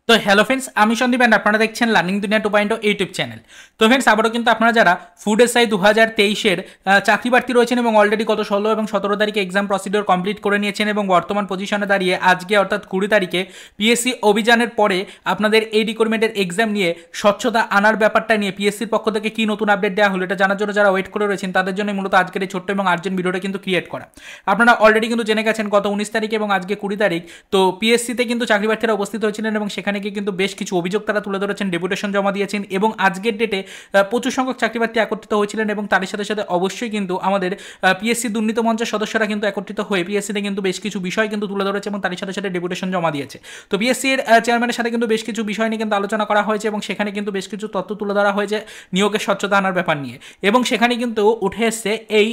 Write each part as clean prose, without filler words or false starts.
তো hello friends, আমি Sandeep and আপনারা দেখছেন লার্নিং দুনিয়া 2.0 ইউটিউব চ্যানেল। তো ফ্রেন্ডস, আবারও কিন্তু আপনারা যারা ফুড এসআই 2023-এর চাকরি প্রার্থী রয়েছেন এবং অলরেডি গত 16 এবং 17 তারিখে এক্সাম প্রসিডিওর কমপ্লিট করে নিয়েছেন এবং বর্তমান পজিশনে দাঁড়িয়ে আজকে অর্থাৎ 20 তারিখে পিএসসি অভিযানের পরে আপনাদের এই রিক্রুটমেন্টের এক্সাম নিয়ে স্বচ্ছতা আনার ব্যাপারটা নিয়ে পিএসসির পক্ষ থেকে কী নতুন আপডেট দেওয়া হলো এটা জানার জন্য যারা ওয়েট করে রয়েছেন তাদের জন্য মূলত আজকের এই ছোট্ট এবং আর্জেন্ট ভিডিওটা কিন্তু ক্রিয়েট করা। আপনারা অলরেডি কিন্তু জেনে গেছেন গত 19 তারিখ এবং আজকে 20 তারিখ তো পিএসসিতে কিন্তু চাকরি প্রার্থীরা উপস্থিত হয়েছিলেন এবং সেখানে গিয়ে কিন্তু বেশ কিছু অভিযোগ তারা তুলে ধরেছেন, ডেপুটেশন জমা দিয়েছেন এবং আজকের ডেটে প্রচুর সংখ্যক চাকরি প্রার্থী একত্রিত হয়েছিলেন এবং তার সাথে সাথে অবশ্যই কিন্তু আমাদের পিএসসি দুর্নীতি মঞ্চের সদস্যরা কিন্তু একত্রিত হয়ে পিএসসিতে কিন্তু বেশ কিছু বিষয় কিন্তু তুলে ধরেছে এবং তার সাথে সাথে ডেপুটেশন জমা দিয়েছে। তো পিএসসির চেয়ারম্যানের সাথে কিন্তু বেশ কিছু বিষয় নিয়ে কিন্তু আলোচনা করা হয়েছে এবং সেখানে কিন্তু বেশ কিছু তথ্য তুলে ধরা হয়েছে নিয়োগের স্বচ্ছতা আনার ব্যাপার নিয়ে এবং সেখানে কিন্তু উঠে এসছে এই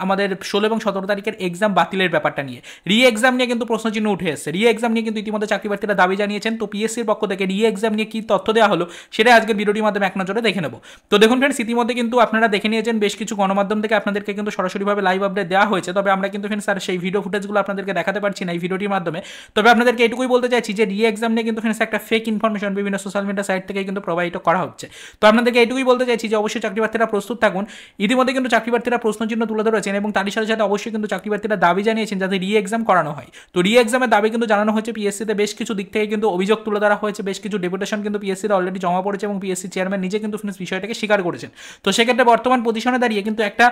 আমাদের 16 এবং 17 তারিখের এক্সাম বাতিলের ব্যাপারটা নিয়ে। রি এক্সাম নিয়ে কিন্তু প্রশ্নচিহ্ন উঠে এসছে। রি এক্সাম নিয়ে কিন্তু ইতিমধ্যে চাকরি প্রার্থীরা দাবি জানিয়েছেন। তো পিএসসির পক্ষ থেকে রি এক্সাম নিয়ে কি তথ্য দেওয়া হলো সেটা আজকে ভিডিওটির মাধ্যমে এক নজরে দেখে নেব। তো দেখুন ফ্রেন্ডস, ইতিমধ্যে কিন্তু আপনারা দেখে নিয়েছেন বেশ কিছু গণমাধ্যম থেকে আপনাদেরকে কিন্তু সরাসরিভাবে লাইভ আপডেট দেওয়া হয়েছে। তবে আমরা কিন্তু ফ্রেন্ডস আর সেই ভিডিও ফুটেজগুলো আপনাদেরকে দেখাতে পারছি না এই ভিডিওটির মাধ্যমে। তবে আপনাদেরকে এটুকুই বলতে চাইছি যে রি এক্সাম নিয়ে কিন্তু ফ্রেন্ডস একটা ফেক ইনফরমেশন বিভিন্ন সোশ্যাল মিডিয়া সাইট থেকে কিন্তু প্রবাহিত করা হচ্ছে। তো আপনাদেরকে এটুকুই বলতে চাইছি যে অবশ্যই চাকরি প্রার্থীরা প্রস্তুত থাকুন। ইতিমধ্যে কিন্তু চাকরি প্রার্থীরা প্রশ্নচিহ্ন তুলে ধরেছেন এবং তারই সাথে সাথে অবশ্যই কিন্তু চাকরি প্রার্থীরা দাবি জানিয়েছেন যাতে রি এক্সাম করানো হয়। তো রি এক্সামের দাবি কিন্তু জানানো হচ্ছে পিএসসিতে বেশ কিছু দিক থেকে কিন্তু অভিযোগ তুলে ধরা হয়েছে, বেশ কিছু ডেপুটেশন কিন্তু পিএসসিতে অলরেডি জমা পড়েছে এবং পিএসসি চেয়ারম্যান নিজে কিন্তু বিষয়টাকে স্বীকার করেছেন। তো সেক্ষেত্রে বর্তমান পজিশনে দাঁড়িয়ে কিন্তু একটা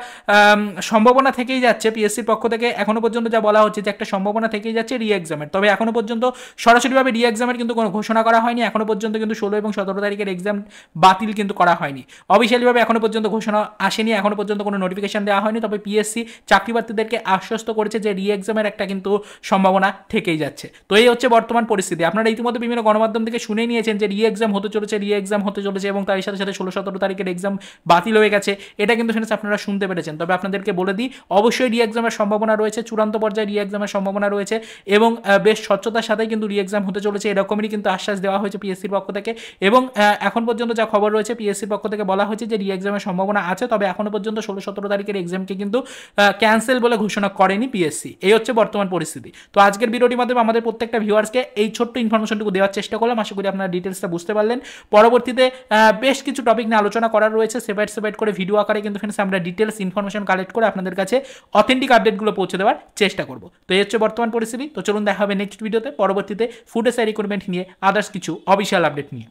সম্ভাবনা থেকেই যাচ্ছে পিএসসির পক্ষ থেকে এখনো পর্যন্ত যা বলা হচ্ছে যে একটা সম্ভাবনা থেকেই যাচ্ছে রি এক্সামের। তবে এখনো পর্যন্ত সরাসরিভাবে রি এক্সামের কিন্তু কোনো ঘোষণা করা হয়নি। এখনো পর্যন্ত কিন্তু 16 এবং 17 তারিখের এক্সাম বাতিল কিন্তু করা হয়নি। অফিসিয়ালিভাবে এখনো পর্যন্ত ঘোষণা আসেনি, এখনো পর্যন্ত কোনো নোটিফিকেশন দেওয়া হয়নি। তবে পিএসসি চাকরি প্রার্থীদেরকে আশ্বস্ত করেছে যে রি এক্সামের একটা কিন্তু সম্ভাবনা থেকেই যাচ্ছে। তো এই হচ্ছে বর্তমান পরিস্থিতি। আপনারা ইতিমধ্যে বিভিন্ন গণমাধ্যম থেকে শুনে নিয়েছেন যে রি এক্সাম হতে চলেছে, রি এক্সাম হতে চলেছে এবং তার সাথে সাথে 16-17 তারিখের এক্সাম বাতিল হয়ে গেছে। এটা কিন্তু সেটা আপনারা শুনতে পেরেছেন। তবে আপনাদেরকে বলে দিই অবশ্যই রি এক্সামের সম্ভাবনা রয়েছে, চূড়ান্ত পর্যায়ে রি এক্সামের সম্ভাবনা রয়েছে এবং বেশ স্বচ্ছতার সাথে কিন্তু রি এক্সাম হতে চলেছে এরকমই কিন্তু আশ্বাস দেওয়া হয়েছে পিএসসির পক্ষ থেকে এবং এখন পর্যন্ত যা খবর রয়েছে পিএসসির পক্ষ থেকে বলা হয়েছে যে রি এক্সামের সম্ভাবনা আছে। তবে এখনো পর্যন্ত 16-17 তারিখের এক্সামকে কিন্তু ক্যান্সেল বলে ঘোষণা করেনি পিএসসি। এই হচ্ছে বর্তমান পরিস্থিতি। তো আজকের ভিডিওটির মাধ্যমে আমাদের প্রত্যেকটা ভিউয়ার্সকে এই ছোট্ট ইনফরমেশনটুকু দেওয়ার চেষ্টা করলাম। আশা করি আপনারা ডিটেলসটা বুঝতে পারলেন। পরবর্তীতে বেশ কিছু টপিক নিয়ে আলোচনা করার রয়েছে, সেপারেট করে ভিডিও আকারে কিন্তু ফ্রেন্ডস আমরা ডিটেলস ইনফরমেশন কালেক্ট করে আপনাদের কাছে অথেন্টিক আপডেটগুলো পৌঁছে দেওয়ার চেষ্টা করব। তো এই হচ্ছে বর্তমান পরিস্থিতি। তো চলুন দেখা হবে নেক্সট ভিডিওতে পরবর্তীতে ফুড এসআই রিক্রুটমেন্ট নিয়ে আদার্স কিছু অফিসিয়াল আপডেট নিয়ে।